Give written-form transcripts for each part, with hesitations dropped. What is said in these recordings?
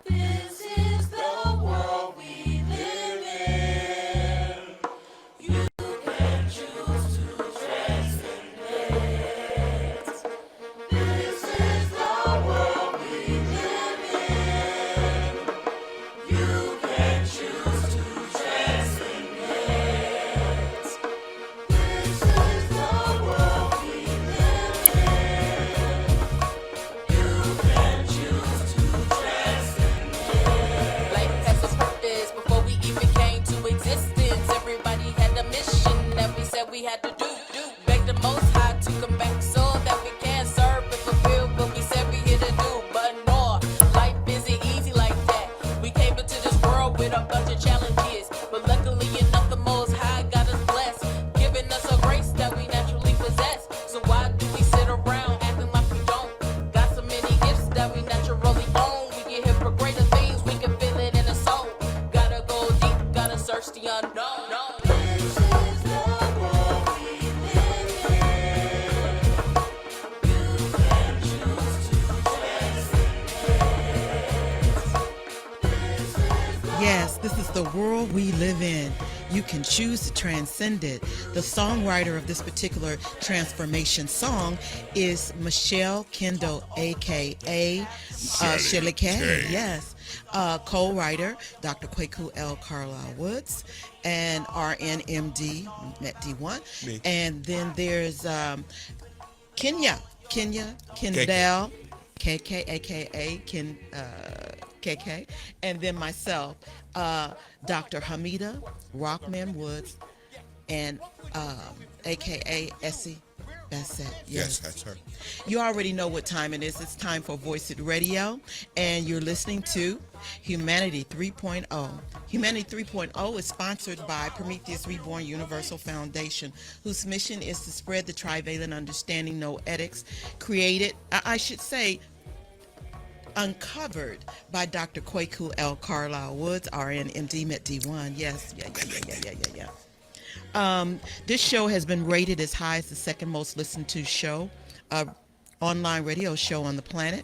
This is the world we live in. You can choose to dress in it. This is the world we live in. You can choose to dress in it. This is the world we live in. You can choose to dress in it. Life has a purpose before we even came to existence. Everybody had a mission that we said we had to do. Beg the Most High to come back so that we can serve and fulfill what we said we here to do. But no, life isn't easy like that. We came into this world with a bunch of challenges, but luckily enough, the Most High got us blessed, giving us a grace that we naturally possess. So why do we sit around acting like we don't? Got so many gifts that we naturally own. We get here for greater things, we can feel it in the soul. Gotta go deep, gotta search the unknown. This is the world we live in. You can choose to dress in it. Yes, this is the world we live in. You can choose to transcend it. The songwriter of this particular transformation song is Michelle Kendall, aka Shirley K. Yes. Co-writer Dr. Kwaku L. Carlisle Woods and RNMD, Met D1. Me. And then there's Kendall, KK, aka KK, and then myself, Dr. Hamida Rockman Woods, and aka Essie Bassett. Yes, that's her. You already know what time it is. It's time for Voice It Radio, and you're listening to Humanity 3.0. Humanity 3.0 is sponsored by Prometheus Reborn Universal Foundation, whose mission is to spread the trivalent understanding, no ethics, created, I should say, uncovered by Dr. Kwaku L. Carlisle Woods, RN, MD, Met D1. Yes, yeah. This show has been rated as high as the second most listened to show, online radio show on the planet.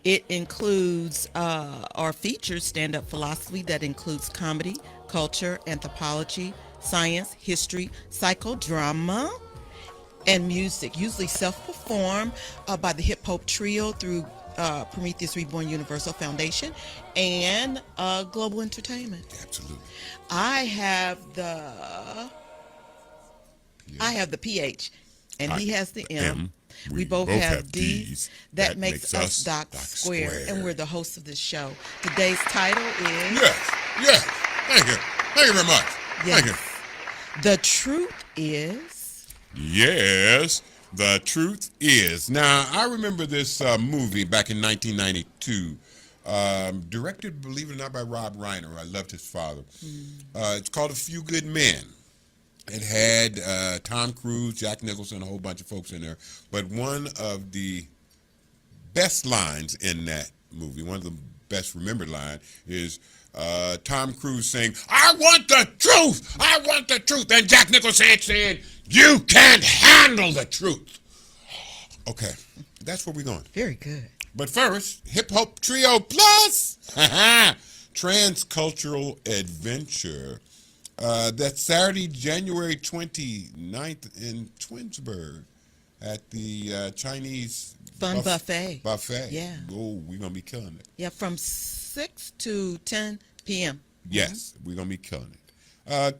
It includes or features stand-up philosophy that includes comedy, culture, anthropology, science, history, psychodrama, and music, usually self-performed by the Hip Hop Trio through Prometheus Reborn Universal Foundation and Global Entertainment. Absolutely. I have the PH, and he has the M. We both have D's. That makes us Doc Square, and we're the hosts of this show. Today's title is... Yes. Thank you. Thank you very much. Yes. Thank you. The truth is... Yes, the truth is. Now, I remember this movie back in 1992, directed, believe it or not, by Rob Reiner. I loved his father. It's called A Few Good Men. It had Tom Cruise, Jack Nicholson, a whole bunch of folks in there. But one of the best lines in that movie, one of the best remembered lines, is Tom Cruise saying, "I want the truth! I want the truth!" And Jack Nicholson saying, "You can't handle the truth." Okay, that's where we're going. Very good. But first, Hip Hop Trio Plus, Transcultural Adventure. That's Saturday, January 29th in Twinsburg at the Chinese Fun Buffet. Yeah. Oh, we're going to be killing it. Yeah, from 6 to 10 p.m. Yes, we're going to be killing it.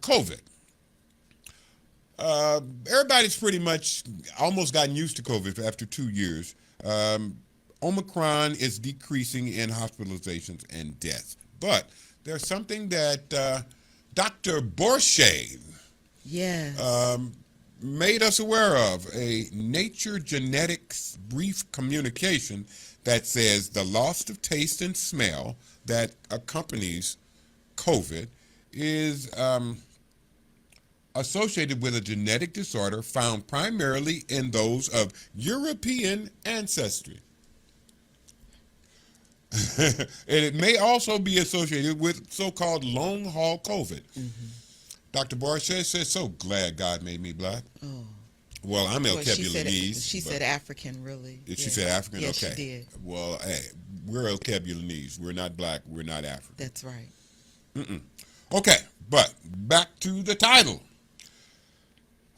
COVID. Everybody's pretty much almost gotten used to COVID after 2 years. Omicron is decreasing in hospitalizations and deaths. But there's something that Dr. Borchet made us aware of, a Nature Genetics brief communication that says the loss of taste and smell that accompanies COVID is associated with a genetic disorder found primarily in those of European ancestry. And it may also be associated with so-called long-haul COVID. Dr. Borchet says, "So glad God made me black." Well, I'm Well, Alkebulanese. she but said African, really. she Yeah. said African? Yeah, Okay. she did. Well, hey, we're Alkebulanese. We're not black. We're not African. That's right. Okay, but back to the title.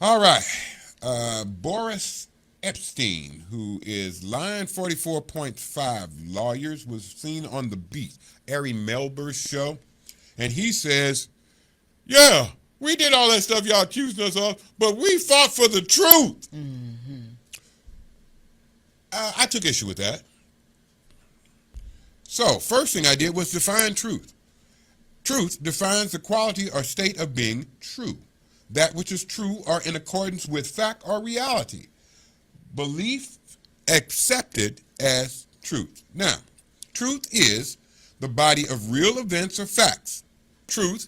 All right. Boris Epstein, who is Line 44.5 Lawyers, was seen on The Beat, Ari Melber's show. And he says, yeah, we did all that stuff y'all accused us of, but we fought for the truth. I took issue with that. So, first thing I did was define truth. Truth defines the quality or state of being true. That which is true or in accordance with fact or reality. Belief accepted as truth. Now, truth is the body of real events or facts. Truth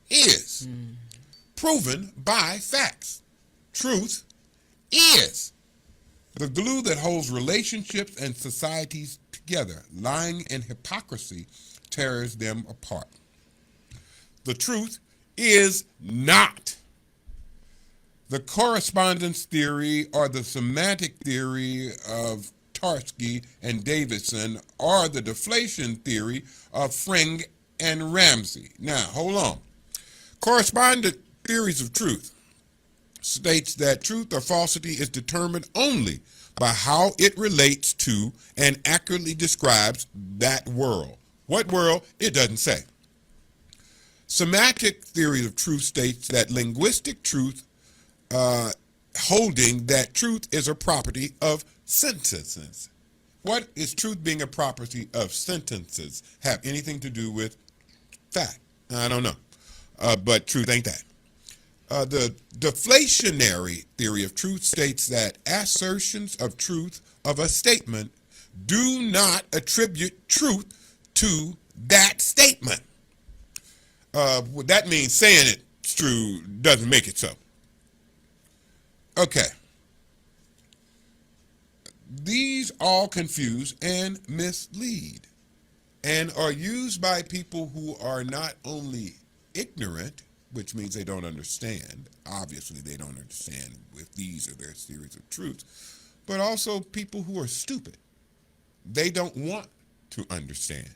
is proven by facts. Truth is the glue that holds relationships and societies together. Lying and hypocrisy tears them apart. The truth is not. The correspondence theory or the semantic theory of Tarski and Davidson or the deflation theory of Fring and Ramsey. Now, hold on. Correspondent theories of truth states that truth or falsity is determined only by how it relates to and accurately describes that world. What world? It doesn't say. Semantic theory of truth states that linguistic truth holding that truth is a property of sentences. What is truth being a property of sentences have anything to do with fact? I don't know. But truth ain't that. The deflationary theory of truth states that assertions of truth of a statement do not attribute truth to that statement. That means saying it's true doesn't make it so. Okay. These all confuse and mislead and are used by people who are not only ignorant, which means they don't understand. Obviously, they don't understand if these are their theories of truth, but also people who are stupid. They don't want to understand.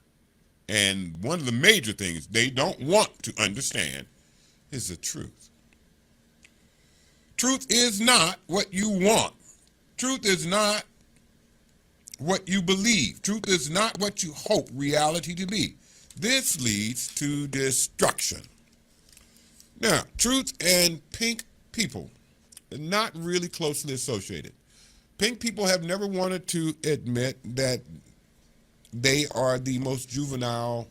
And one of the major things they don't want to understand is the truth. Truth is not what you want. Truth is not what you believe. Truth is not what you hope reality to be. This leads to destruction. Now, truth and pink people are not really closely associated. Pink people have never wanted to admit that they are the most juvenile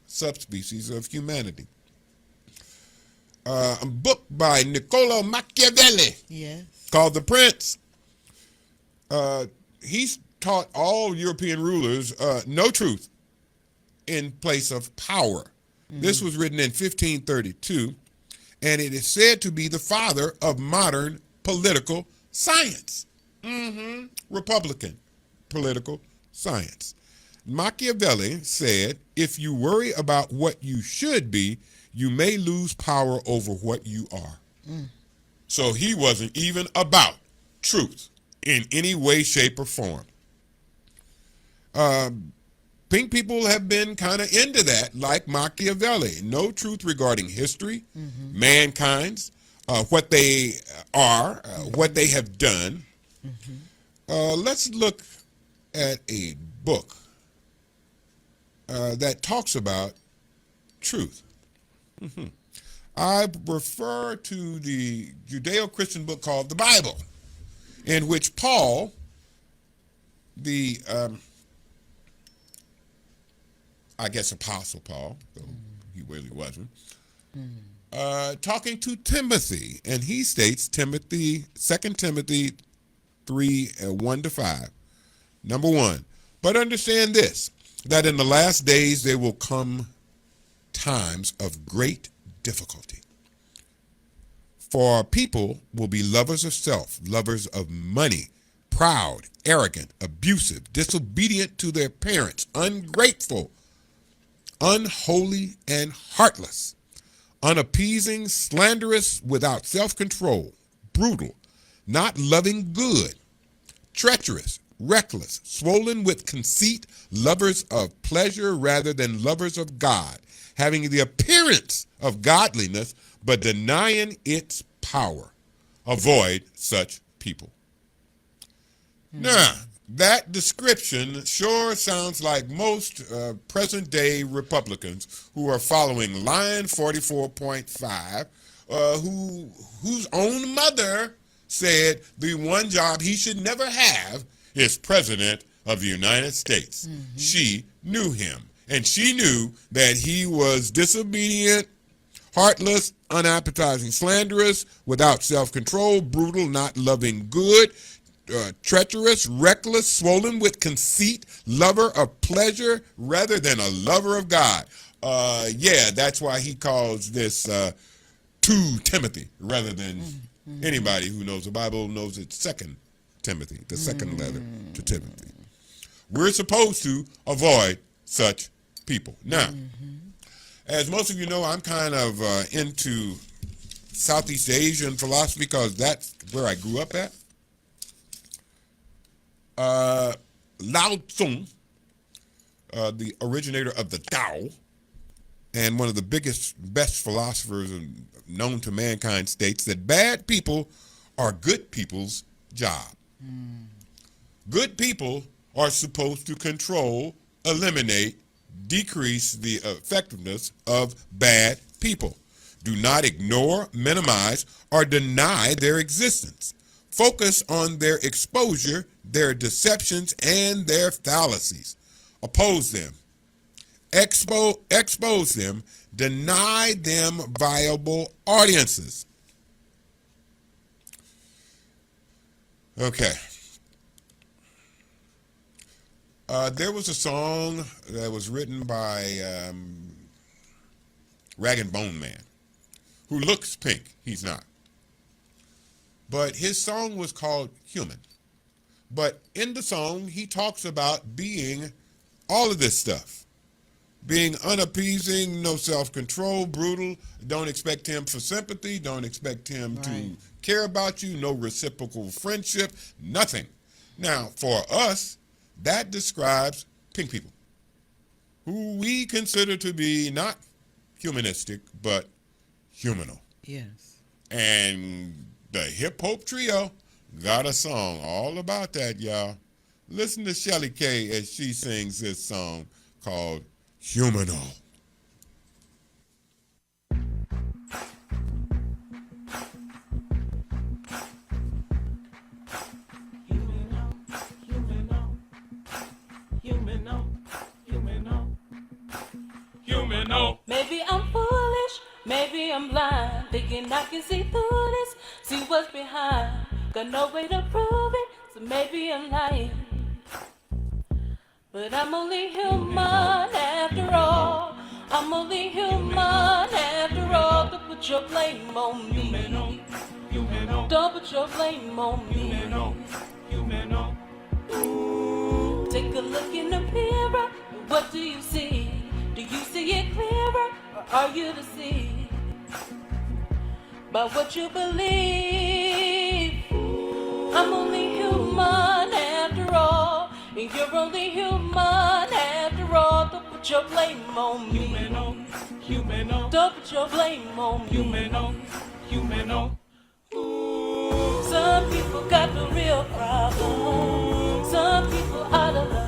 subspecies of humanity. A book by Niccolo Machiavelli called The Prince. He's taught all European rulers no truth in place of power. This was written in 1532, and it is said to be the father of modern political science. Republican political science. Machiavelli said, if you worry about what you should be, you may lose power over what you are. So he wasn't even about truth in any way, shape, or form. Pink people have been kind of into that, like Machiavelli. No truth regarding history, mankind's, what they are, what they have done. Let's look at a book that talks about truth. I refer to the Judeo-Christian book called the Bible, in which Paul, the I guess Apostle Paul, though he really wasn't, talking to Timothy, and he states, 2 Timothy 3, 1-5. Number 1, but understand this, that in the last days there will come times of great difficulty. For people will be lovers of self, lovers of money, proud, arrogant, abusive, disobedient to their parents, ungrateful, unholy, and heartless, unappeasing, slanderous, without self-control, brutal, not loving good, treacherous, reckless, swollen with conceit, lovers of pleasure rather than lovers of God, having the appearance of godliness but denying its power. Avoid such people. Now, that description sure sounds like most present day Republicans who are following Line 44.5, whose own mother said the one job he should never have is President of the United States. She knew him, and she knew that he was disobedient, heartless, unappetizing, slanderous, without self-control, brutal, not loving good, treacherous, reckless, swollen with conceit, lover of pleasure rather than a lover of God. Yeah, that's why he calls this 2 Timothy rather than anybody who knows the Bible knows it's 2 Timothy, the second letter to Timothy. We're supposed to avoid such people. Now, as most of you know, I'm kind of into Southeast Asian philosophy because that's where I grew up at. Lao Tzu, the originator of the Tao, and one of the best philosophers known to mankind, states that bad people are good people's job. Good people are supposed to control, eliminate, decrease the effectiveness of bad people. Do not ignore, minimize, or deny their existence. Focus on their exposure, their deceptions, and their fallacies. Oppose them. Expose them. Deny them viable audiences. Okay. There was a song that was written by Rag and Bone Man, who looks pink. He's not. But his song was called Human. But in the song, he talks about being all of this stuff. Being unappeasing, no self-control, brutal, don't expect him for sympathy, don't expect him to care about you, no reciprocal friendship, nothing. Now, for us, that describes pink people, who we consider to be not humanistic, but humanal. Yes. And the Hip Hop Trio got a song all about that, y'all. Listen to Shelly Kay as she sings this song called Humanal. Maybe I'm foolish, maybe I'm blind, thinking I can see through this, see what's behind. Got no way to prove it, so maybe I'm lying. But I'm only human after all. I'm only human after all. Don't put your blame on me. Don't put your blame on me. Take a look in the mirror, and what do you see? Do you see it clearer, or are you deceived by what you believe? I'm only human after all, and you're only human after all. Don't put your blame on me. Don't put your blame on me. Some people got the real problem. Some people out of love.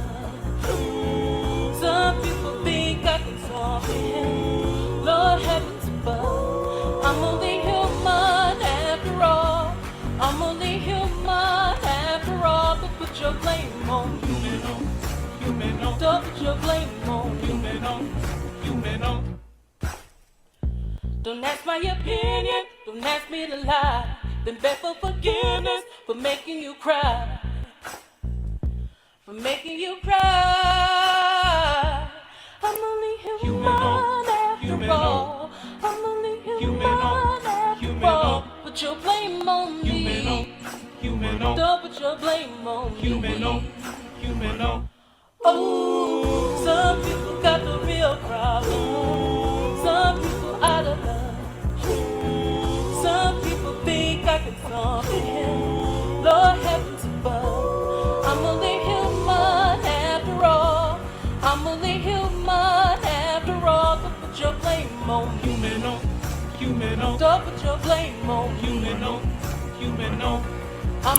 Some people think I can solve it. Lord heavens above. I'm only human after all. I'm only human after all. Don't put your blame on me. Don't put your blame on me. Don't ask my opinion. Don't ask me to lie. Then beg for forgiveness for making you cry. For making you cry. I'm only human after all. I'm only human after all. Put your blame on me. Don't put your blame on me. Oh, some people got the real problem. Some people out of love. Some people think I can solve it.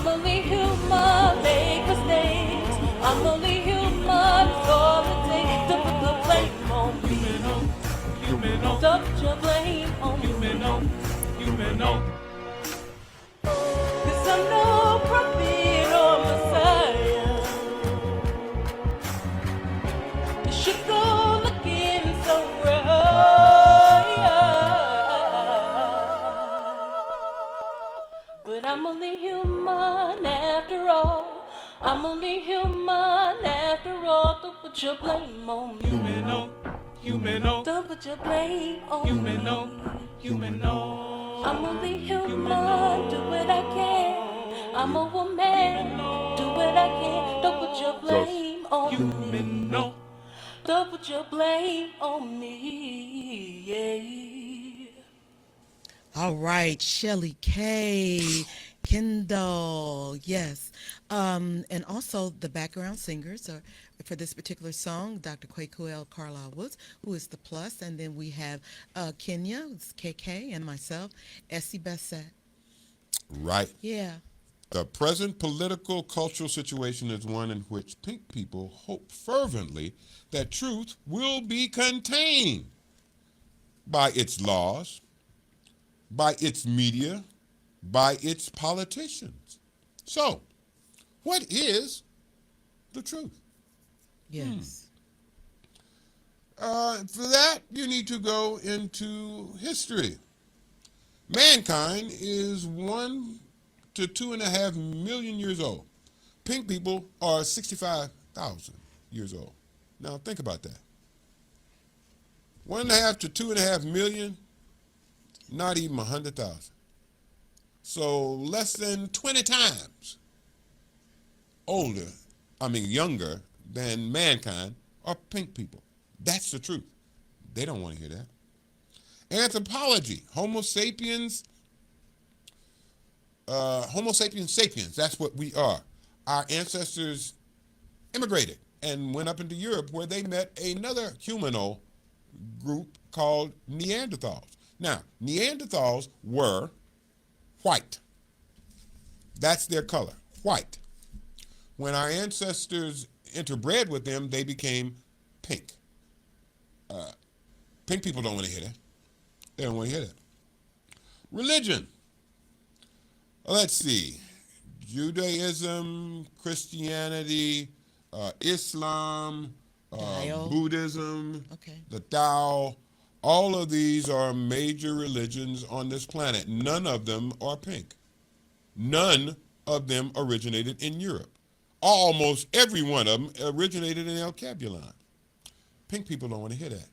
I'm only human, make mistakes. I'm only human, it's all it takes to put the blame on me. To put your blame on me. Cause I'm no prophet or messiah. You should go looking somewhere. But I'm only human after all. I'm only human after all. Don't put your blame on me. Don't put your blame on me. I'm only human, do what I can. I'm a woman, do what I can. Don't put your blame on me. Don't put your blame on me. Yeah. All right, Shelly K. Kendall, yes. And also the background singers are for this particular song, Dr. Kwaku L. Carlisle Woods, who is the plus, and then we have Kenya, it's KK, and myself, Essie Bassett. Right. Yeah. The present political cultural situation is one in which pink people hope fervently that truth will be contained by its laws, by its media, by its politicians. So, what is the truth? Yes. For that, you need to go into history. Mankind is 1 to 2.5 million years old. Pink people are 65,000 years old. Now think about that. 1.5 to 2.5 million, not even 100,000. So less than 20 times younger than mankind are pink people. That's the truth. They don't want to hear that. Anthropology, Homo sapiens sapiens, that's what we are. Our ancestors immigrated and went up into Europe where they met another humanoid group called Neanderthals. Now, Neanderthals were white. That's their color, white. When our ancestors interbred with them, they became pink. Pink people don't want to hear that. They don't want to hear that. Religion. Let's see. Judaism, Christianity, Islam, Buddhism, the Tao. All of these are major religions on this planet. None of them are pink. None of them originated in Europe. Almost every one of them originated in Alkebulanese. Pink people don't want to hear that.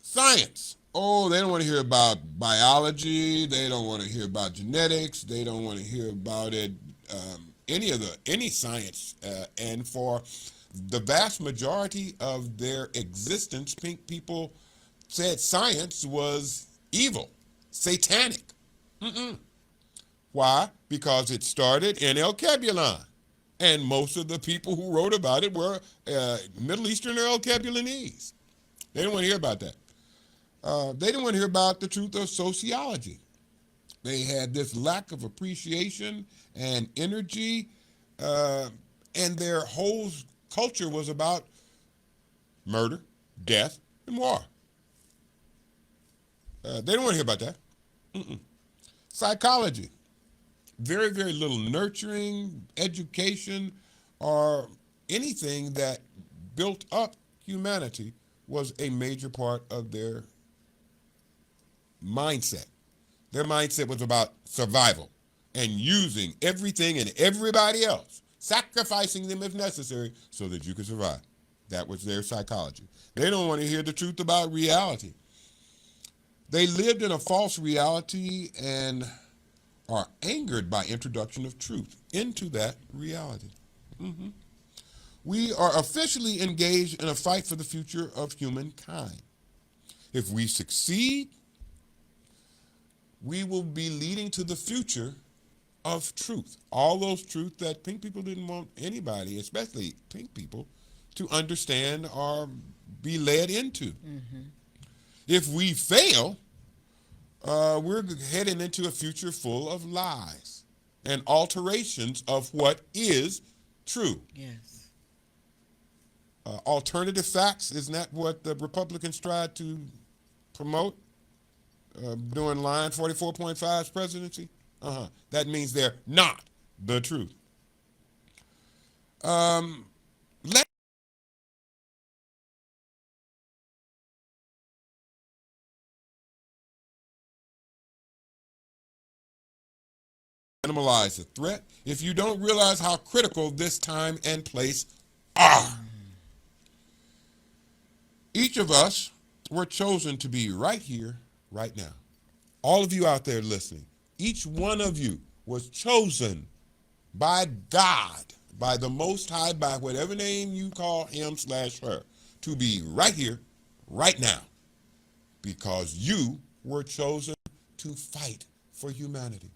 Science. Oh, they don't want to hear about biology. They don't want to hear about genetics. They don't want to hear about it, any science. And for the vast majority of their existence, pink people said science was evil, satanic. Why? Because it started in Alkebulan. And most of the people who wrote about it were Middle Eastern or Alkebulanese. They didn't want to hear about that. They didn't want to hear about the truth of sociology. They had this lack of appreciation and energy, and their whole culture was about murder, death, and war. They didn't want to hear about that. Psychology. Very, very little nurturing, education, or anything that built up humanity was a major part of their mindset. Their mindset was about survival and using everything and everybody else, sacrificing them if necessary so that you could survive. That was their psychology. They don't want to hear the truth about reality. They lived in a false reality and are angered by introduction of truth into that reality. We are officially engaged in a fight for the future of humankind. If we succeed, we will be leading to the future of truth. All those truths that pink people didn't want anybody, especially pink people, to understand or be led into. If we fail, we're heading into a future full of lies and alterations of what is true. Yes. Alternative facts, isn't that what the Republicans tried to promote during Line 44.5's presidency? That means they're not the truth. Let minimize the threat if you don't realize how critical this time and place are. Each of us were chosen to be right here, right now. All of you out there listening, each one of you was chosen by God, by the Most High, by whatever name you call him/her, to be right here, right now, because you were chosen to fight for humanity.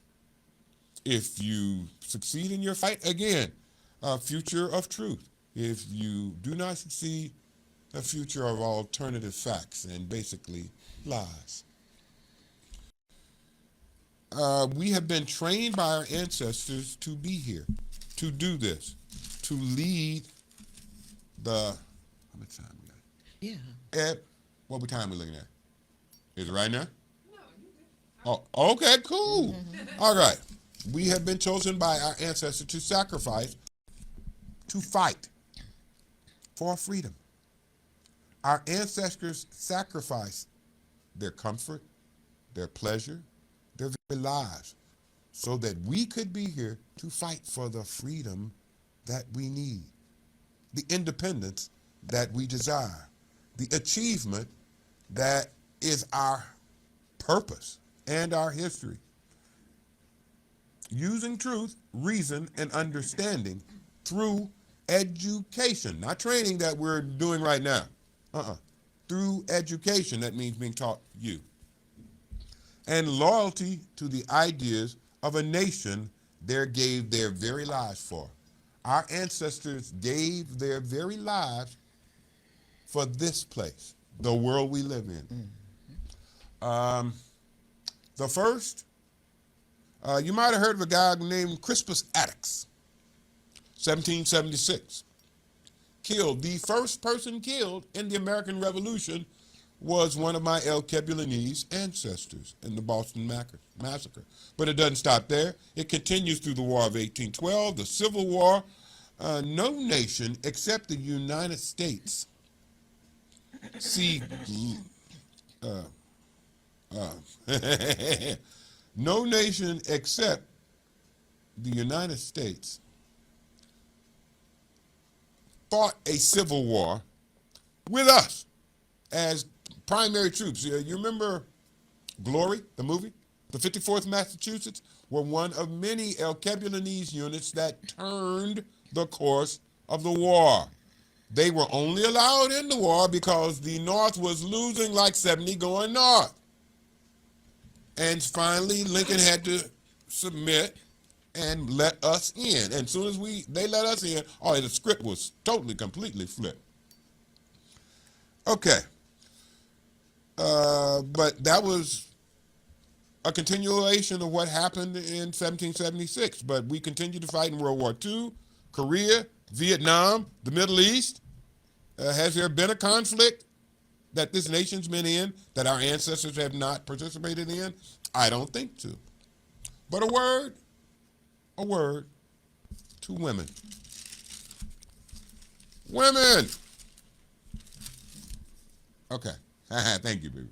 If you succeed in your fight, again, a future of truth. If you do not succeed, a future of alternative facts and basically lies. We have been trained by our ancestors to be here, to do this, to lead the. How much time we got? Yeah. Ed, what time we looking at? Is it right now? Oh, okay, cool. All right. We have been chosen by our ancestors to sacrifice, to fight for freedom. Our ancestors sacrificed their comfort, their pleasure, their very lives, so that we could be here to fight for the freedom that we need, the independence that we desire, the achievement that is our purpose and our history. Using truth, reason, and understanding through education, not training that we're doing right now. Through education, that means being taught you. And loyalty to the ideas of a nation they gave their very lives for. Our ancestors gave their very lives for this place, the world we live in. The first, you might have heard of a guy named Crispus Attucks, 1776. Killed, the first person killed in the American Revolution was one of my Alkebulanese ancestors in the Boston Massacre. But it doesn't stop there. It continues through the War of 1812, the Civil War. No nation except the United States no nation except the United States fought a civil war with us as primary troops. You remember Glory, the movie? The 54th Massachusetts were one of many Alkebulanese units that turned the course of the war. They were only allowed in the war because the North was losing like 70 going north. And finally, Lincoln had to submit and let us in. And as soon as they let us in, the script was totally, completely flipped. Okay. But that was a continuation of what happened in 1776. But we continued to fight in World War II, Korea, Vietnam, the Middle East. Has there been a conflict that this nation's been in that our ancestors have not participated in? I don't think so. But a word to women. Women! Okay. Thank you, baby.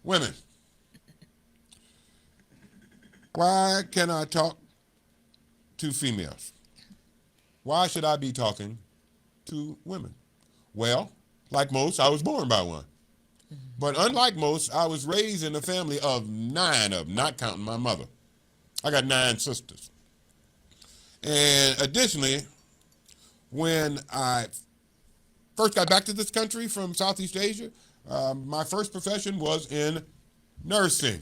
Women. Why can I talk to females? Why should I be talking to women? Well, like most, I was born by one. But unlike most, I was raised in a family of 9 of them, not counting my mother. I got 9 sisters. And additionally, when I first got back to this country from Southeast Asia, my first profession was in nursing,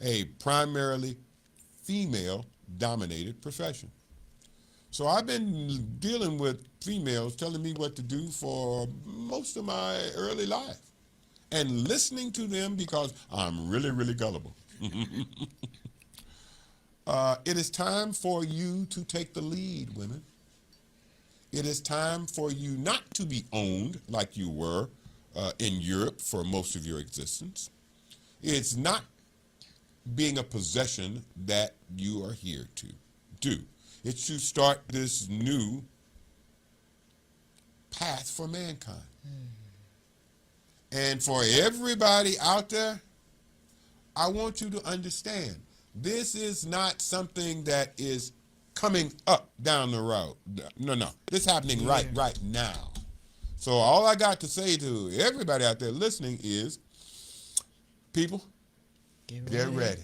a primarily female-dominated profession. So I've been dealing with females telling me what to do for most of my early life and listening to them because I'm really, really gullible. It is time for you to take the lead, women. It is time for you not to be owned like you were in Europe for most of your existence. It's not being a possession that you are here to do. It's to start this new path for mankind. And for everybody out there, I want you to understand this is not something that is coming up down the road. No, no. This is happening right now. So all I got to say to everybody out there listening is, people, get ready.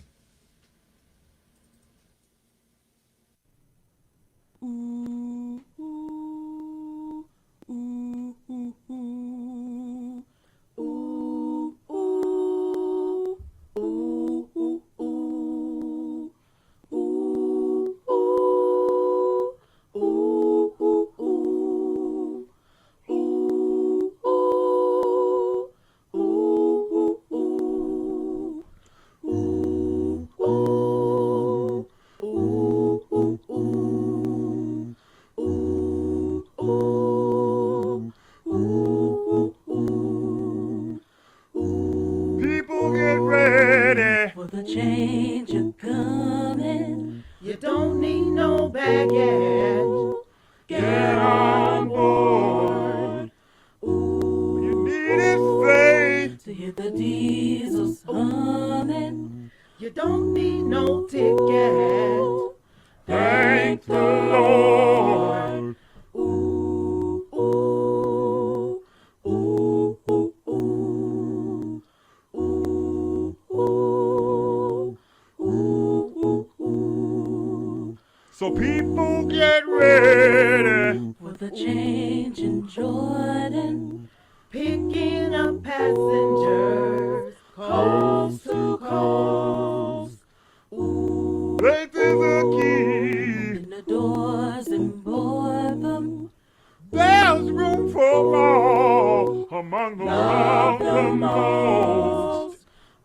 Ooh, ooh, ooh, ooh, ooh. Ooh, ooh, ooh, ooh, ooh. Ooh, ooh, ooh, ooh, ooh. Ooh, ooh, ooh, ooh, ooh. Ooh, ooh, ooh, ooh, ooh. Ooh, ooh, ooh, ooh, ooh. People get ready. For the change you're coming, you don't need no baggage. Get on board. Ooh, You need is faith. to hear the diesels humming, you don't need no ticket. Thank the Lord. Ooh, ooh, ooh, ooh, ooh. Ooh, ooh, ooh, ooh, ooh. So people get ready. For the change in Jordan, picking up passengers coast to coast. Ooh, Faith is a key. in the doors and board them, There's room for all among the love the most. most.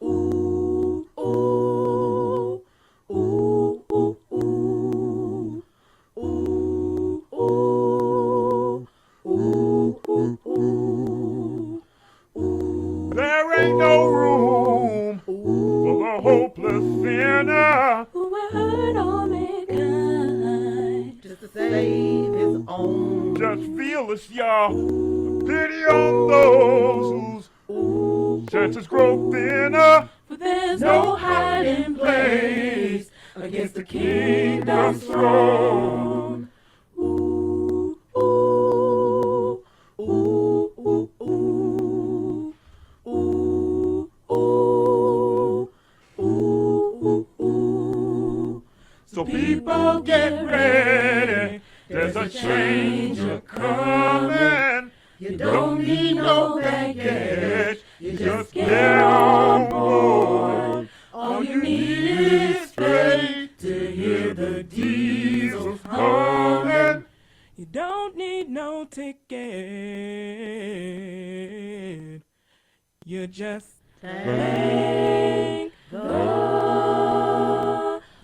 Ooh, ooh, ooh, ooh, ooh. Ooh, ooh, ooh, ooh, ooh. Ooh, There ain't no room for the hopeless sinner. who will hurt all mankind just to save his own. Just feel us, y'all. Pity on those whose chances grow thinner. For there's no hiding place against the kingdom's throne. Ooh, ooh, ooh, ooh, ooh. Ooh, ooh, ooh, ooh, ooh. So people get ready. There's a change a coming. You don't need no baggage. You just get on board. All you need is faith to hear the diesels humming. You don't need no ticket. You just thank the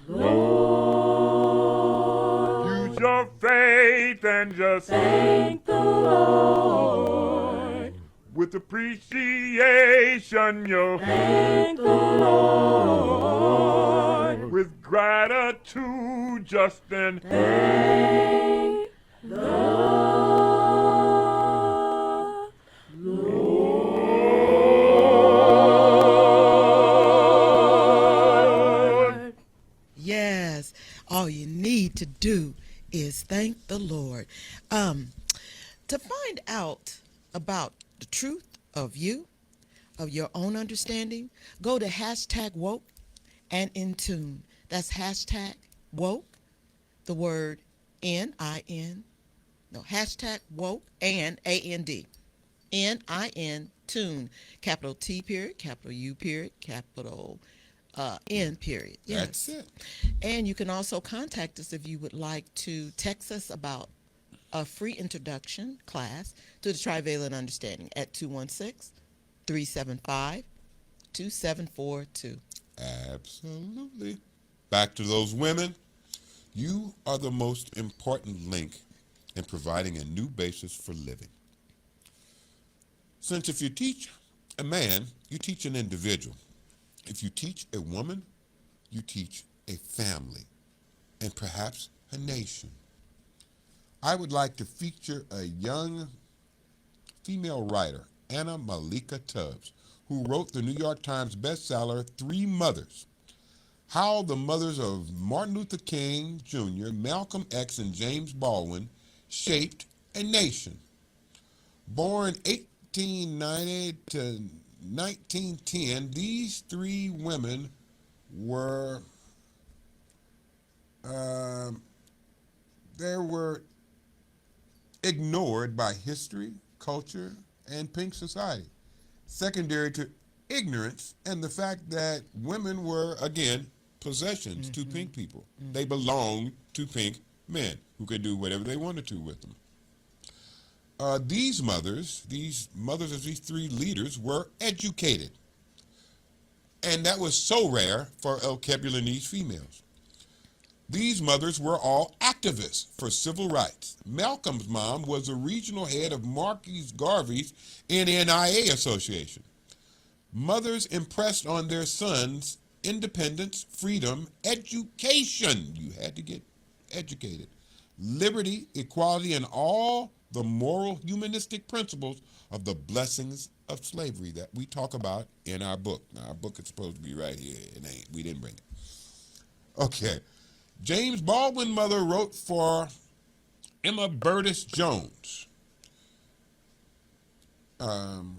Lord. Use your faith and just Thank the Lord. with appreciation, you'll Thank the Lord. with gratitude, just then Thank the Lord. Yes, all you need to do is thank the Lord. To find out about the truth of you, of your own understanding, go to hashtag woke and in tune. That's hashtag woke, the word N-I-N, no, hashtag woke and A-N-D, N-I-N, tune, capital T period, capital U period, capital N period. Yes. That's it. And you can also contact us if you would like to text us about a free introduction class to the Trivalent Understanding at 216-375-2742. Absolutely. Back to those women. You are the most important link in providing a new basis for living. Since if you teach a man, you teach an individual. If you teach a woman, you teach a family and perhaps a nation. I would like to feature a young female writer, Anna Malika Tubbs, who wrote the New York Times bestseller Three Mothers: How the Mothers of Martin Luther King Jr., Malcolm X, and James Baldwin Shaped a Nation. Born 1890 to 1910, these three women were they were ignored by history, culture, and pink society, secondary to ignorance and the fact that women were, again, possessions to pink people. They belonged to pink men who could do whatever they wanted to with them. These mothers of these three leaders were educated. And that was so rare for Alkebulanese females. These mothers were all activists for civil rights. Malcolm's mom was the regional head of Marquis Garvey's NNIA Association. Mothers impressed on their sons independence, freedom, education. You had to get educated. Liberty, equality, and all the moral humanistic principles of the blessings of slavery that we talk about in our book. Now, our book is supposed to be right here. It ain't. We didn't bring it. Okay. James Baldwin's mother wrote for Emma Burtis Jones. I'm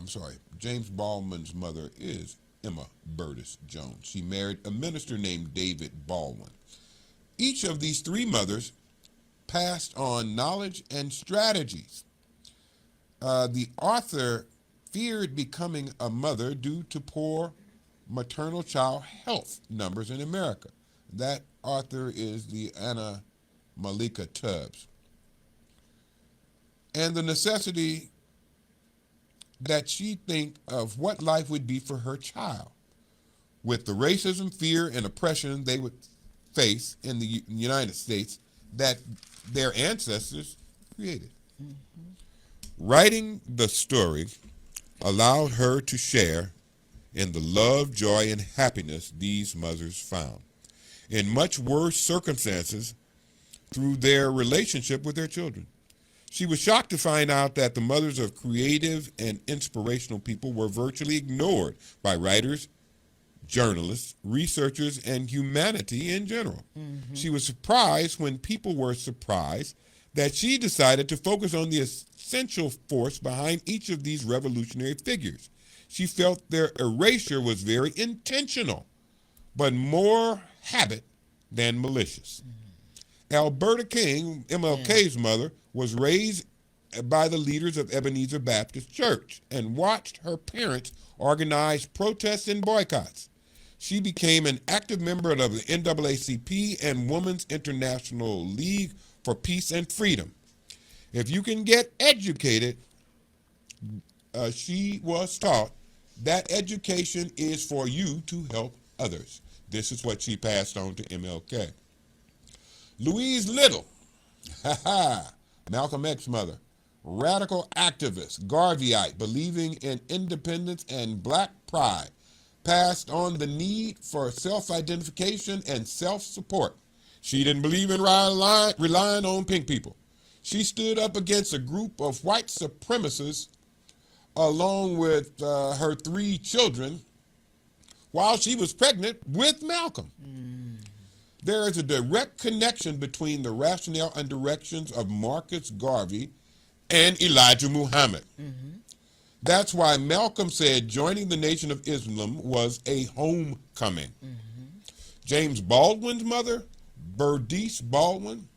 sorry. James Baldwin's mother is Emma Burtis Jones. She married a minister named David Baldwin. Each of these three mothers passed on knowledge and strategies. The author feared becoming a mother due to poor maternal child health numbers in America. That author is the Anna Malika Tubbs. And the necessity that she think of what life would be for her child with the racism, fear, and oppression they would face in the United States that their ancestors created. Writing the story allowed her to share in the love, joy, and happiness these mothers found in much worse circumstances through their relationship with their children. She was shocked to find out that the mothers of creative and inspirational people were virtually ignored by writers, journalists, researchers, and humanity in general. She was surprised when people were surprised that she decided to focus on the essential force behind each of these revolutionary figures. She felt their erasure was very intentional, but more habit than malicious. Alberta King, MLK's mother, was raised by the leaders of Ebenezer Baptist Church and watched her parents organize protests and boycotts. She became an active member of the NAACP and Women's International League for Peace and Freedom. If you can get educated, she was taught that education is for you to help others. This is what she passed on to MLK. Louise Little, Malcolm X's mother, radical activist, Garveyite, believing in independence and black pride, passed on the need for self-identification and self-support. She didn't believe in relying on pink people. She stood up against a group of white supremacists along with her three children while she was pregnant with Malcolm. There is a direct connection between the rationale and directions of Marcus Garvey and Elijah Muhammad. That's why Malcolm said joining the Nation of Islam was a homecoming. James Baldwin's mother, Bernice Baldwin,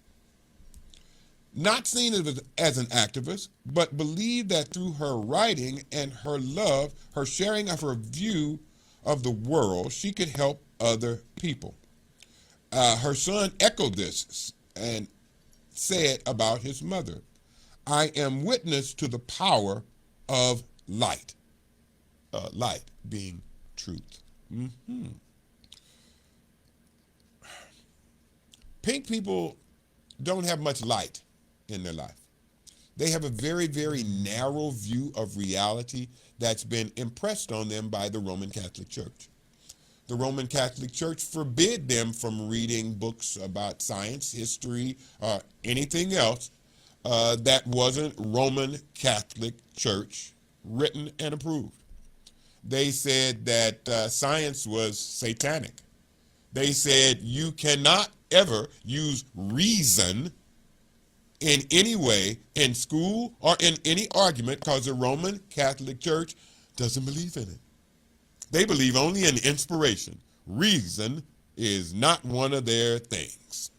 not seen as an activist, but believed that through her writing and her love, her sharing of her view of the world, she could help other people. Her son echoed this and said about his mother, I am witness to the power of light. Light being truth. Pink people don't have much light in their life. They have a very, very narrow view of reality that's been impressed on them by the Roman Catholic Church. The Roman Catholic Church forbid them from reading books about science, history, or anything else that wasn't Roman Catholic Church written and approved. They said that science was satanic. They said you cannot ever use reason in any way in school or in any argument because the Roman Catholic Church doesn't believe in it. They believe only in inspiration. Reason is not one of their things.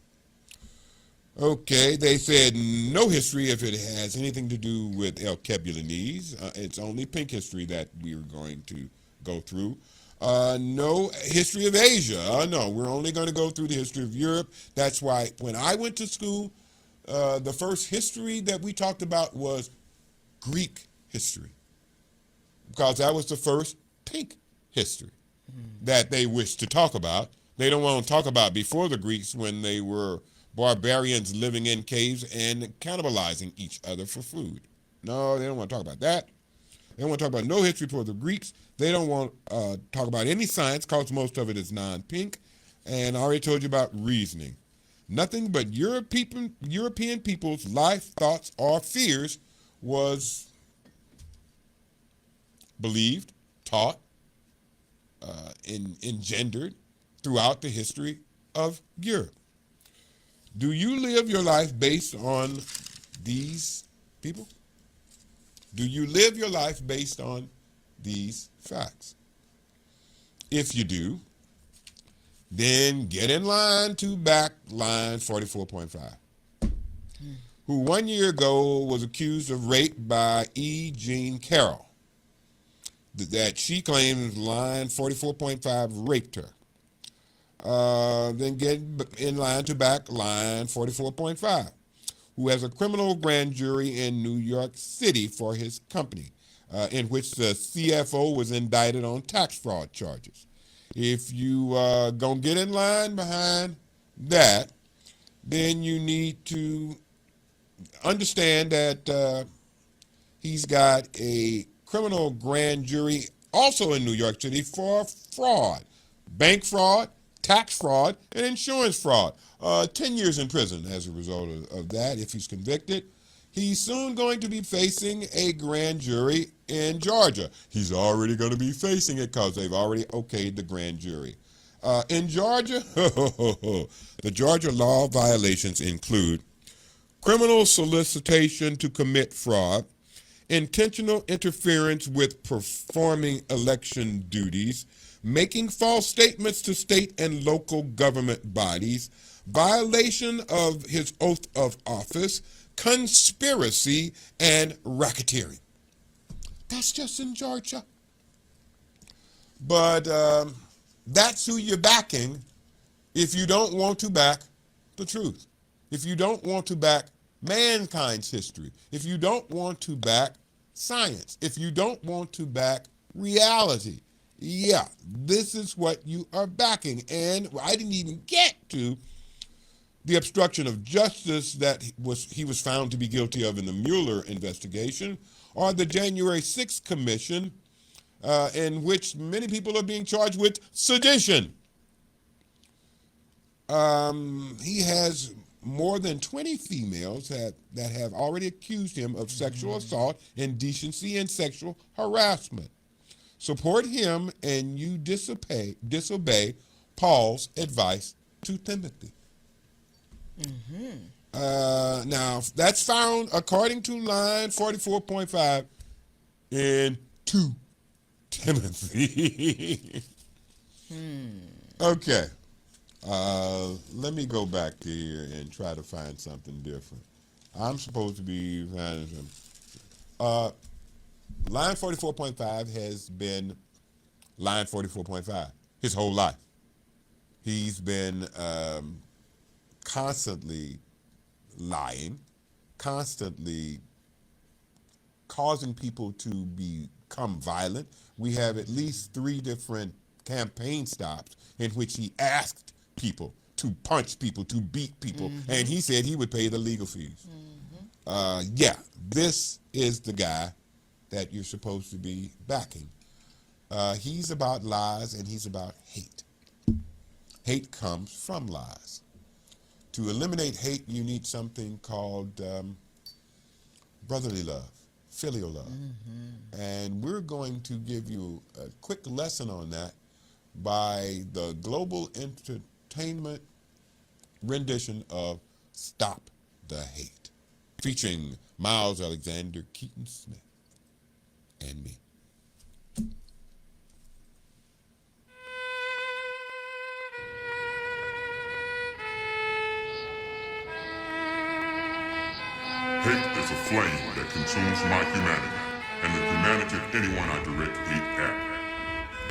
Okay, they said no history if it has anything to do with Alkebulanese. It's only pink history that we're going to go through. No history of Asia. No, we're only going to go through the history of Europe. That's why when I went to school, the first history that we talked about was Greek history, because that was the first pink history that they wish to talk about. They don't want to talk about before the Greeks when they were barbarians living in caves and cannibalizing each other for food. No, they don't want to talk about that. They don't want to talk about no history for the Greeks. They don't want to talk about any science because most of it is non-pink. And I already told you about reasoning. Nothing but European people's life, thoughts, or fears was believed, taught, engendered throughout the history of Europe. Do you live your life based on these people? Do you live your life based on these facts? If you do, then get in line to back line 44.5, who 1 year ago was accused of rape by E. Jean Carroll, that she claims line 44.5 raped her. Then get in line to back line 44.5, who has a criminal grand jury in New York City for his company, in which the CFO was indicted on tax fraud charges. If you gonna get in line behind that, then you need to understand that he's got a criminal grand jury also in New York City for fraud, bank fraud, tax fraud, and insurance fraud. 10 years in prison as a result of that if he's convicted. He's soon going to be facing a grand jury in Georgia. He's already going to be facing it because they've already okayed the grand jury. In Georgia, the Georgia law violations include criminal solicitation to commit fraud, intentional interference with performing election duties, making false statements to state and local government bodies, violation of his oath of office, conspiracy, and racketeering. That's just in Georgia. But that's who you're backing if you don't want to back the truth, if you don't want to back mankind's history, if you don't want to back science, if you don't want to back reality. Yeah, this is what you are backing. And I didn't even get to the obstruction of justice that he was found to be guilty of in the Mueller investigation, or the January 6th commission, in which many people are being charged with sedition. He has more than 20 females that have already accused him of sexual assault, indecency, and sexual harassment. Support him and you disobey Paul's advice to Timothy. Now, that's found, according to line 44.5, in 2 Timothy. Okay. Let me go back to here and try to find something different. I'm supposed to be finding some. Line 44.5 has been line 44.5 his whole life. He's been constantly lying, constantly causing people to become violent. We have at least 3 different campaign stops in which he asked people to punch people, to beat people, and he said he would pay the legal fees. Yeah, this is the guy that you're supposed to be backing. He's about lies and he's about hate. Hate comes from lies. To eliminate hate, you need something called brotherly love, filial love. And we're going to give you a quick lesson on that by the global entertainment rendition of Stop the Hate, featuring Miles Alexander, Keaton Smith, and me. Hate is a flame that consumes my humanity and the humanity of anyone I direct hate at.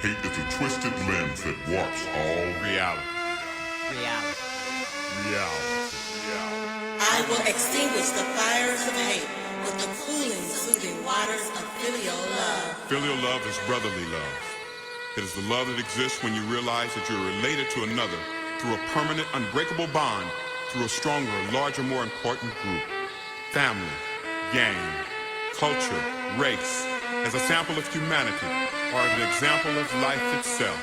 Hate is a twisted lens that warps all reality. I will extinguish the fires of hate with the cooling, soothing waters of filial love. Filial love is brotherly love. It is the love that exists when you realize that you're related to another through a permanent, unbreakable bond, through a stronger, larger, more important group. Family, gang, culture, race, as a sample of humanity, or as an example of life itself.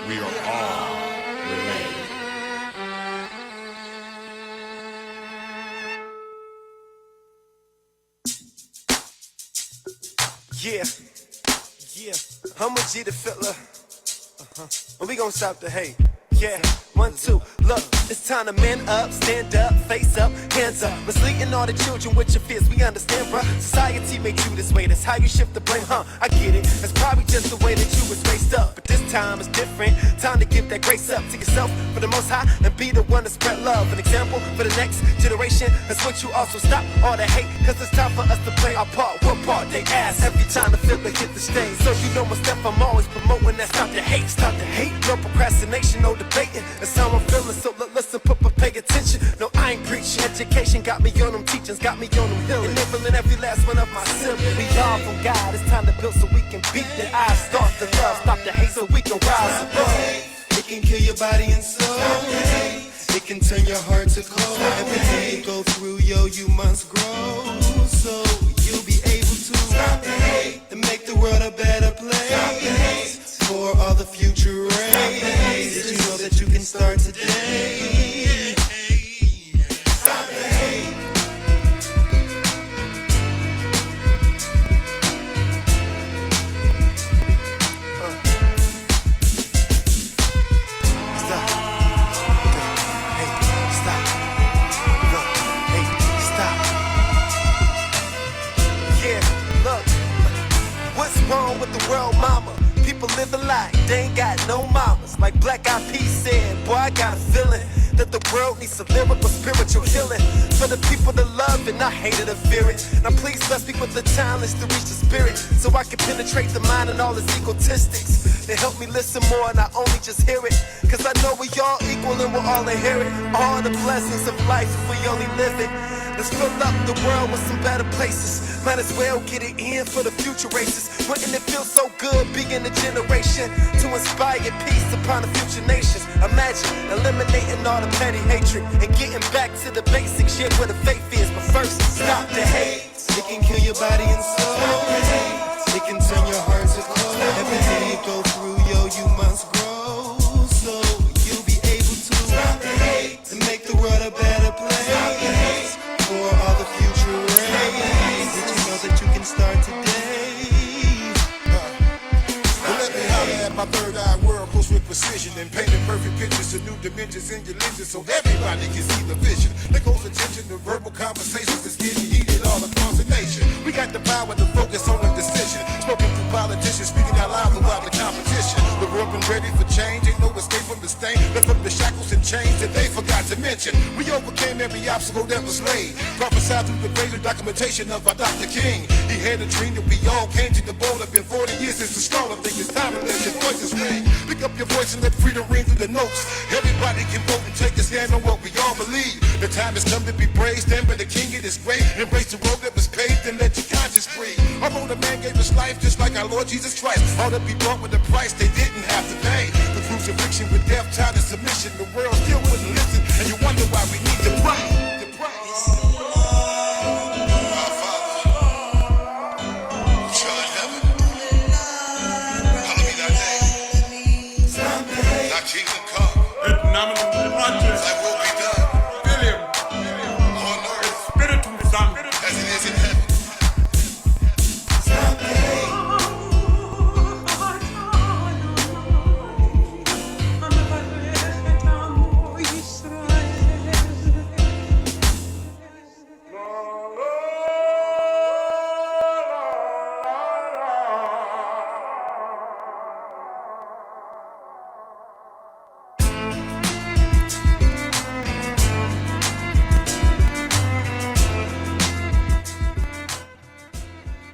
We are all related. Yeah, I'm with G the Fiddler. And we gon' stop the hate. Yeah, 1, 2, look, it's time to man up, stand up, face up, hands up. Misleading all the children with your fears, we understand, bruh. Society made you this way, that's how you shift the blame, huh? I get it, that's probably just the way that you was raised up. But this time is different, time to give that grace up to yourself for the most high and be the one to spread love. An example for the next generation, that's what you also stop all the hate, cause it's time for us to play our part. What part? They ask every time the Fiddler hit the stage. So you know my step, I'm always promoting that stop the hate, stop the hate. No procrastination, no debating, that's how I'm feeling, so listen, pay attention. No, I ain't preaching. Education got me on them teachings, got me on them healing. Enabling every last one of my siblings. We all from God, it's time to build so we can beat the odds. Start the love, stop the hate so we can rise above. It can kill your body and soul. It can turn your heart to cold. Everything you go through, yo, you must grow. So you'll be able to stop the hate and make the world a better place for all the future race. Did you know that you can start today? Stop the hate. Stop. Hey, stop. Look, hey, stop. Yeah, look. What's wrong with the world, mama? People live a lie, they ain't got no mamas. Like Black Eyed Peas said, boy, I got a feeling that the world needs some lyrical spiritual healing for the people to love and not hate it or fear it. Now please bless me with the talents to reach the spirit, so I can penetrate the mind and all its egotistics. They help me listen more and I only just hear it, cause I know we all equal and we'll all inherit all the blessings of life if we only live it. Let's fill up the world with some better places. Might as well get it in for the future races. Wouldn't it feel so good being a generation to inspire peace upon the future nations? Imagine eliminating all the petty hatred and getting back to the basics, yeah, where the faith is. But first, stop the hate. It can kill your body and soul. It can turn your heart to cold. Everything you go through, yo, you must grow. So you'll be able to stop the hate and make the world a better place for all the future race. Did you know that you can start today? Well, let me holler at my third eye world close with precision and painting perfect pictures of new dimensions in your lenses so everybody can see the vision. There goes attention to verbal conversations that's getting heated all across the nation. We got the power to focus on a decision, spoken through politicians speaking out loud throughout the competition. The world been ready for change, ain't no escape from the stain. Left up the shackles and chains that they forgot to mention. We overcame every obstacle that was laid, prophesied through the greater documentation of our Dr. King. He had a dream that we all came to the border. Been 40 years since the start. I think it's time to let your voices ring. Pick up your voice and let freedom ring through the notes. Everybody can vote and take a stand on what we all believe. The time has come to be praised, stand by the King, it is great. Embrace the road that was paved and let your conscience free. Our older man gave his life just like our Lord Jesus Christ. All that we bought with a price they didn't world still wouldn't listen, and you wonder why we need to pray. Our Father, which art in heaven, hallowed be thy name. Thy kingdom come, thy will be done on earth as it is in heaven.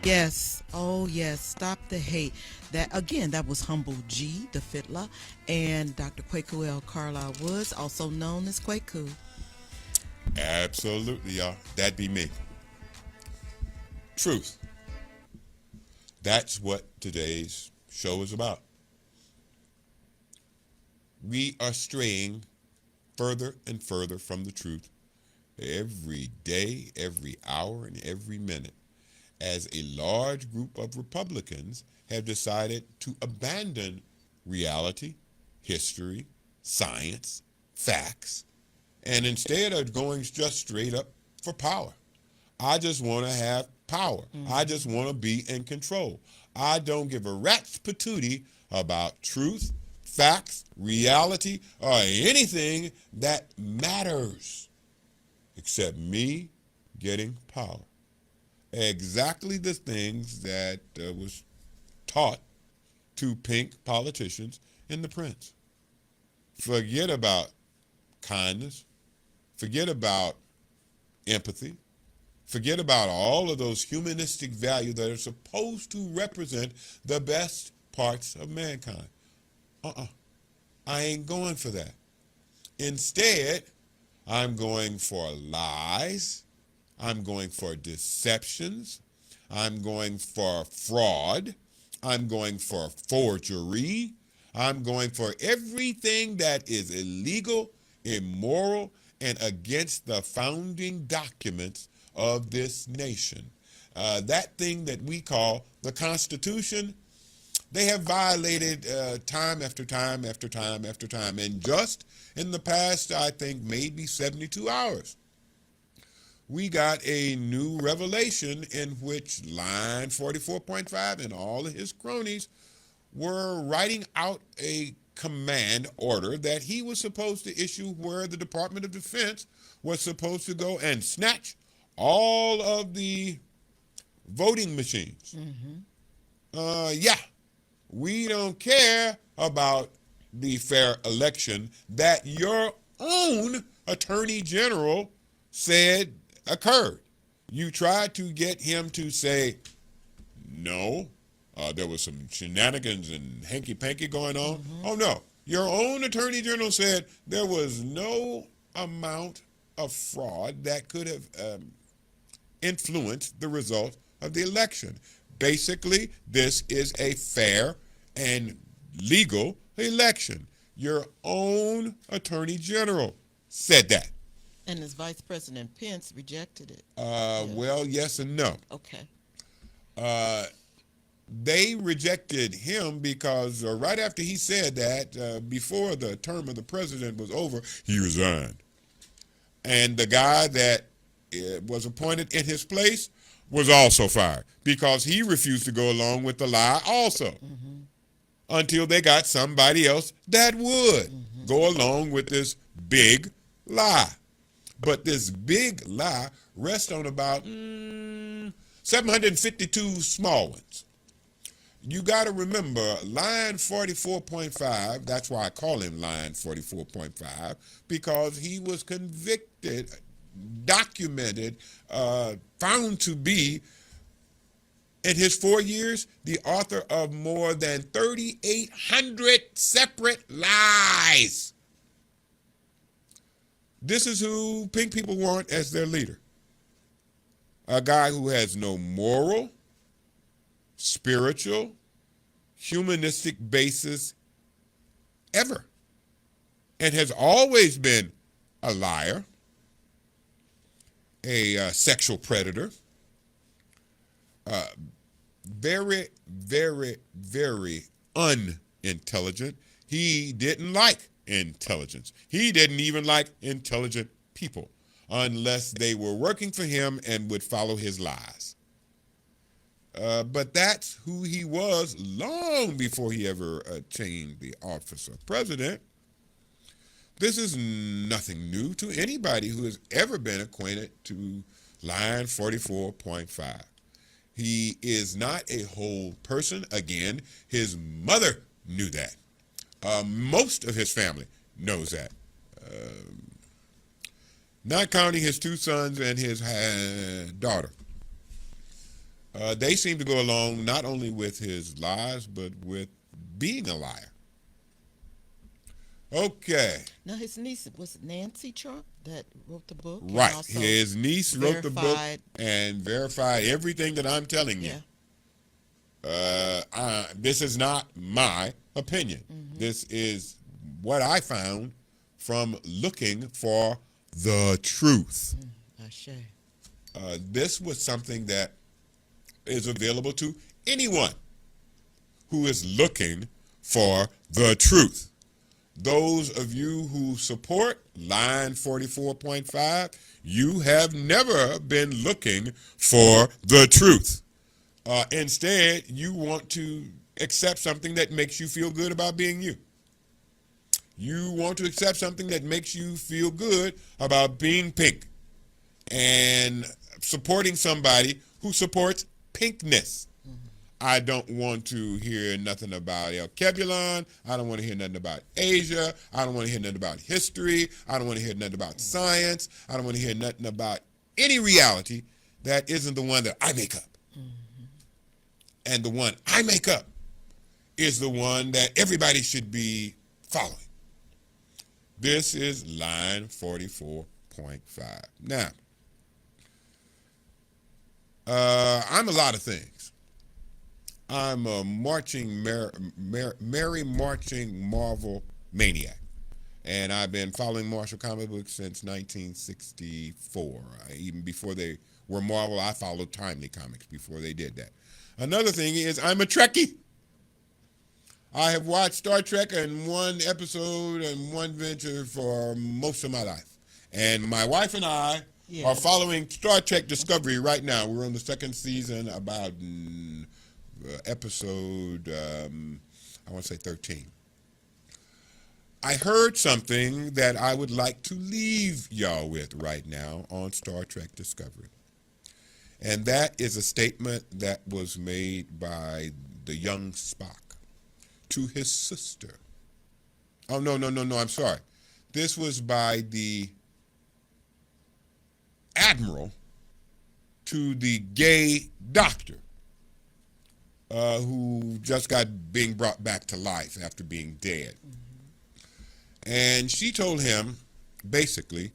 Yes. Oh, yes. Stop the hate. That again, that was Humble G, the fiddler, and Dr. Kwaku L. Carlisle Woods, also known as Kwaku. Absolutely, y'all. That be me. Truth. That's what today's show is about. We are straying further and further from the truth every day, every hour, and every minute, as a large group of Republicans have decided to abandon reality, history, science, facts, and instead of going just straight up for power. I just want to have power. I just want to be in control. I don't give a rat's patootie about truth, facts, reality, or anything that matters except me getting power. Exactly the things that was taught to pink politicians in the Prince. Forget about kindness. Forget about empathy. Forget about all of those humanistic values that are supposed to represent the best parts of mankind. I ain't going for that. Instead, I'm going for lies. I'm going for deceptions. I'm going for fraud. I'm going for forgery. I'm going for everything that is illegal, immoral, and against the founding documents of this nation. That thing that we call the Constitution, they have violated time after time after time after time. And just in the past, I think, maybe 72 hours, we got a new revelation in which Line 44.5 and all of his cronies were writing out a command order that he was supposed to issue, where the Department of Defense was supposed to go and snatch all of the voting machines. Yeah, we don't care about the fair election that your own Attorney General said occurred. You tried to get him to say, no, there was some shenanigans and hanky-panky going on. Oh, no. Your own Attorney General said there was no amount of fraud that could have influenced the result of the election. Basically, this is a fair and legal election. Your own Attorney General said that. And as Vice President Pence rejected it. Well, yes and no. Okay. They rejected him because right after he said that, before the term of the president was over, he resigned. And the guy that was appointed in his place was also fired because he refused to go along with the lie also, until they got somebody else that would go along with this big lie. But this big lie rests on about 752 small ones. You got to remember, Line 44.5, that's why I call him Line 44.5, because he was convicted, documented, found to be, in his 4 years, the author of more than 3,800 separate lies. This is who pink people want as their leader. A guy who has no moral, spiritual, humanistic basis ever. and has always been a liar, a sexual predator, very, very, very unintelligent. He didn't like intelligence. He didn't even like intelligent people unless they were working for him and would follow his lies. But that's who he was long before he ever attained the office of president. This is nothing new to anybody who has ever been acquainted to line 44.5. He is not a whole person. Again, his mother knew that. Most of his family knows that. Not counting his two sons and his daughter. They seem to go along not only with his lies, but with being a liar. Okay. Now, his niece, was it Nancy Trump that wrote the book? and Right. also His niece wrote the book verified- and verified everything that I'm telling you. Yeah. This is not my opinion. This is what I found from looking for the truth. Ashe. This was something that is available to anyone who is looking for the truth. Those of you who support line 44.5, you have never been looking for the truth. Instead, you want to accept something that makes you feel good about being you. You want to accept something that makes you feel good about being pink and supporting somebody who supports pinkness. I don't want to hear nothing about Alkebulanese. I don't want to hear nothing about Asia. I don't want to hear nothing about history. I don't want to hear nothing about science. I don't want to hear nothing about any reality that isn't the one that I make up. And the one I make up is the one that everybody should be following. This is line 44.5. Now, I'm a lot of things. I'm a merry marching Marvel maniac. And I've been following Marvel comic books since 1964. Even before they were Marvel, I followed Timely Comics before they did that. Another thing is I'm a Trekkie. I have watched Star Trek in one episode and one venture for most of my life. And my wife and I are following Star Trek Discovery right now. We're on the second season, about episode, I want to say 13. I heard something that I would like to leave y'all with right now on Star Trek Discovery. And that is a statement that was made by the young Spock to his sister. Oh, no, I'm sorry. This was by the admiral to the gay doctor who just got being brought back to life after being dead. And she told him, basically,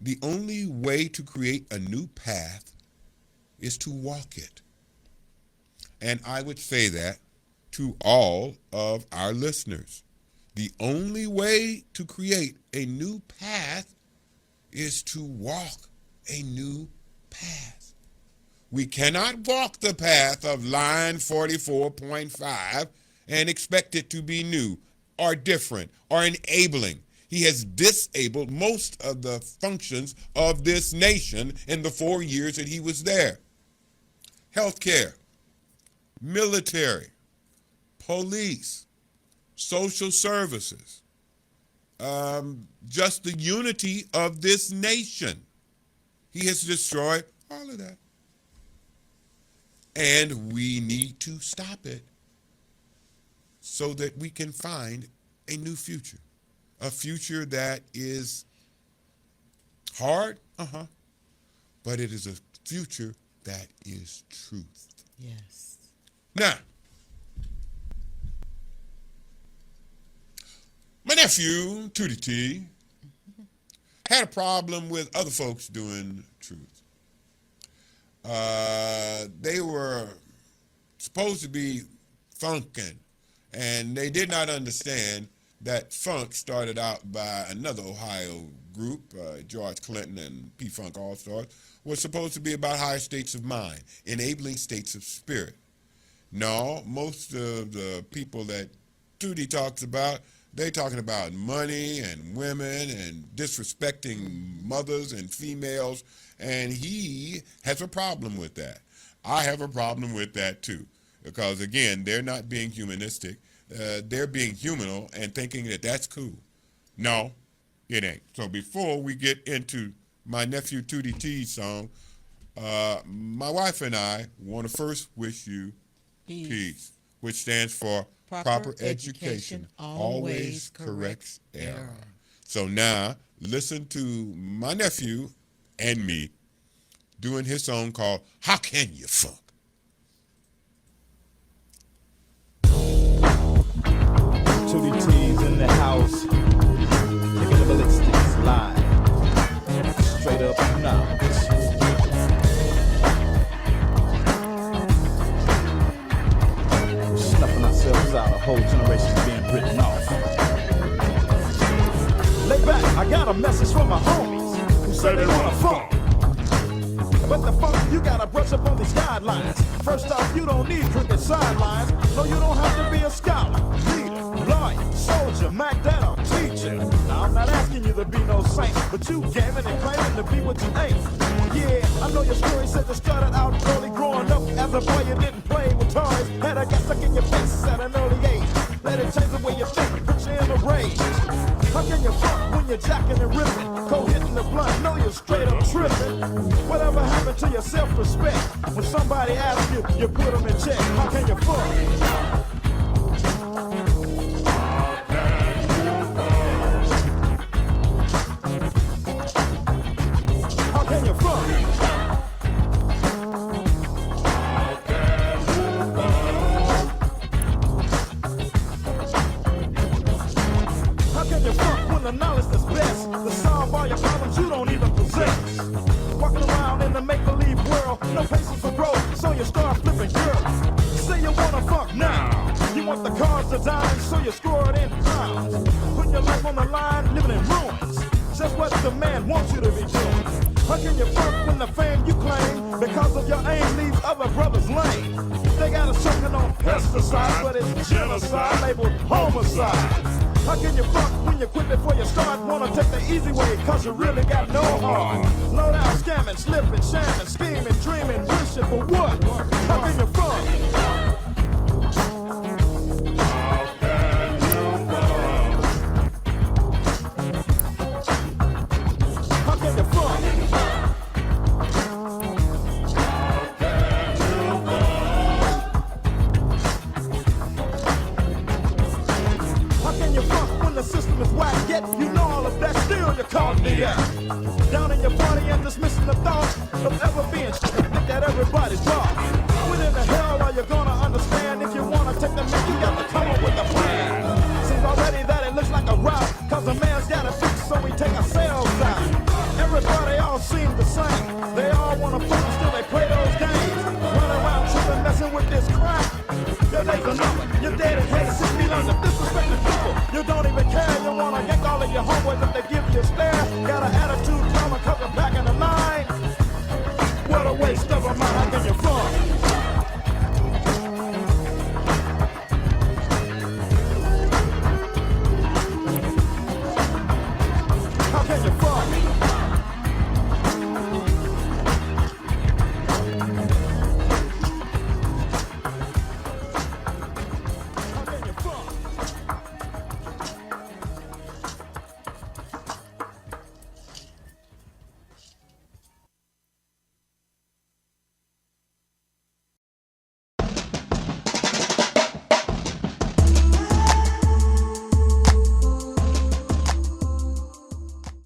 the only way to create a new path is to walk it. And I would say that to all of our listeners. The only way to create a new path is to walk a new path. We cannot walk the path of line 44.5 and expect it to be new or different or enabling. He has disabled most of the functions of this nation in the 4 years that he was there. Healthcare, military, police, social services, just the unity of this nation. He has destroyed all of that. And we need to stop it so that we can find a new future. A future that is hard, but it is a future that is truth. Yes. Now, my nephew, Tootie T, had a problem with other folks doing truth. They were supposed to be funkin', and they did not understand that funk started out by another Ohio group, George Clinton and P-Funk All-Stars, was supposed to be about higher states of mind, enabling states of spirit. No, most of the people that Tootie talks about, they talking about money and women and disrespecting mothers and females, and he has a problem with that. I have a problem with that too, because again, they're not being humanistic. They're being humanal and thinking that that's cool. No, it ain't. So before we get into my nephew Tootie T's song, my wife and I want to first wish you peace, which stands for proper education always corrects error. So now listen to my nephew and me doing his song called How Can You Funk? Tootie T's in the house, taking the ballistics live, straight up now. Snuffing ourselves out, a whole generation being written off. Lay back, I got a message from my homies who said they wanna funk. But the funk, you gotta brush up on these guidelines. First off, you don't need cricket sidelines. No, you don't have to be a scholar, leader, lawyer, soldier, Mac that or teacher. Now, I'm not asking you to be no saint, but you gaming and claiming to be what you ain't. Yeah, I know your story said you started out early growing up. As a boy, you didn't play with toys. Had a gas stuck in your face at an early age. Let it change the way you think, put you in a rage. How can you funk when you're jacking and ripping? Co-hitting the blunt, know you're straight up tripping. Whatever happened to your self-respect? When somebody asks you, you put them in check. How can you funk? How can you funk? The knowledge that's best to solve all your problems you don't even possess. Walking around in the make-believe world, no patience for growth, so you start flipping girls. Say you wanna fuck now, you want the cars to dime, so you score it in pounds. Putting your life on the line, living in ruins. Just what the man wants you to be doing. How can you fuck when the fame you claim because of your aim leaves other brothers lame? They got a something on pesticides, but it's genocide labeled homicide. How can you fuck when you quit before you start? Wanna take the easy way, cause you really got no heart. Low down scamming, slipping, shamming, scheming, dreaming, wishing for what? How can you fuck? How can you fuck? The system is whack, yet you know all of that, still you call me out. Down in your body and dismissing the thoughts of ever being think that everybody's wrong. What in the hell are you gonna understand? If you wanna take the man, you got to come up with a plan. Seems already that it looks like a route, cause a man's got a fix, so we take ourselves out. Everybody all seem the same. They all wanna fuck, still they play those games. Run around tripping, messing with this crap. Your days are numbered, you're dead and headed 6 feet under. Disrespecting people, you don't even care. You wanna yank all of your homeboys if they give you a stare. Got an attitude, drama, cause you're back in the line. What a waste of a mind, how can you funk? How can you funk?